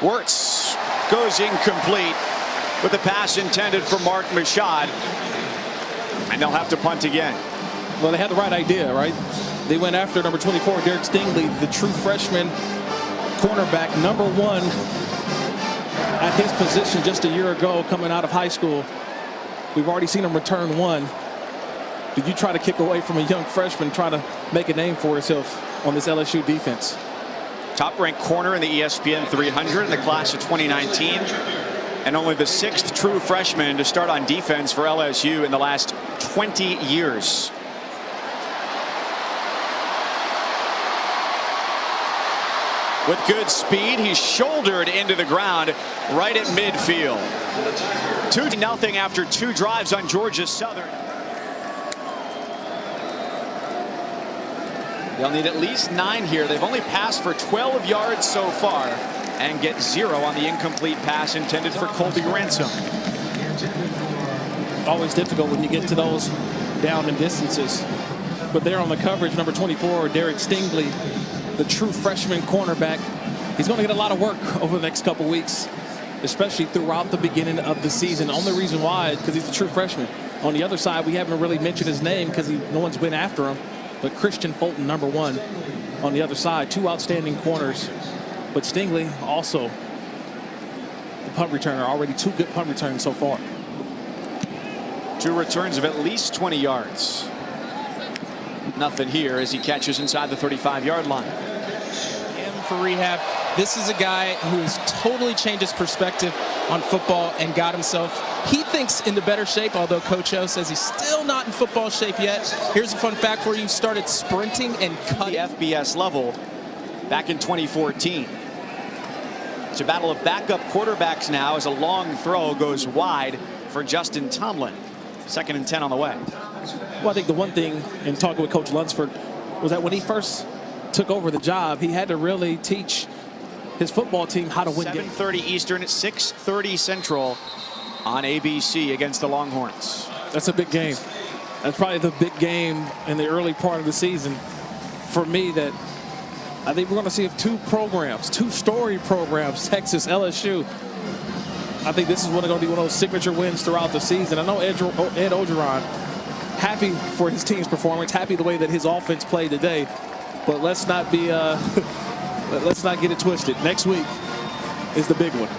Wirtz goes incomplete with the pass intended for Mark Mashad. And they'll have to punt again. Well, they had the right idea, right? They went after number 24, Derek Stingley, the true freshman cornerback, #1 at his position just a year ago coming out of high school. We've already seen him return one. Did you try to kick away from a young freshman trying to make a name for himself on this LSU defense? Top-ranked corner in the ESPN 300 in the class of 2019. And only the 6th true freshman to start on defense for LSU in the last 20 years. With good speed, he's shouldered into the ground right at midfield. 2-0 after 2 drives on Georgia Southern. They'll need at least 9 here. They've only passed for 12 yards so far and get 0 on the incomplete pass intended for Colby Ransom. Always difficult when you get to those down and distances. But there on the coverage, number 24, Derek Stingley, the true freshman cornerback. He's going to get a lot of work over the next couple weeks, especially throughout the beginning of the season. Only reason why, because he's a true freshman. On the other side, we haven't really mentioned his name because no one's been after him. But Christian Fulton, #1 on the other side. 2 outstanding corners. But Stingley also the punt returner. Already 2 good punt returns so far. 2 returns of at least 20 yards. Nothing here as he catches inside the 35-yard line. For rehab. This is a guy who has totally changed his perspective on football and got himself, he thinks, into better shape, although Coach O says he's still not in football shape yet. Here's a fun fact for you. Started sprinting and cutting. The FBS level back in 2014. It's a battle of backup quarterbacks now as a long throw goes wide for Justin Tomlin. 2nd and 10 on the way. Well, I think the one thing in talking with Coach Lunsford was that when he first took over the job, he had to really teach his football team how to win games. 7:30 Eastern at 6:30 Central on ABC against the Longhorns. That's a big game. That's probably the big game in the early part of the season for me that I think we're going to see 2 programs, 2 story programs, Texas, LSU. I think this is going to be one of those signature wins throughout the season. I know Ed Orgeron, happy for his team's performance, happy the way that his offense played today. But let's not be let's not get it twisted. Next week is the big one.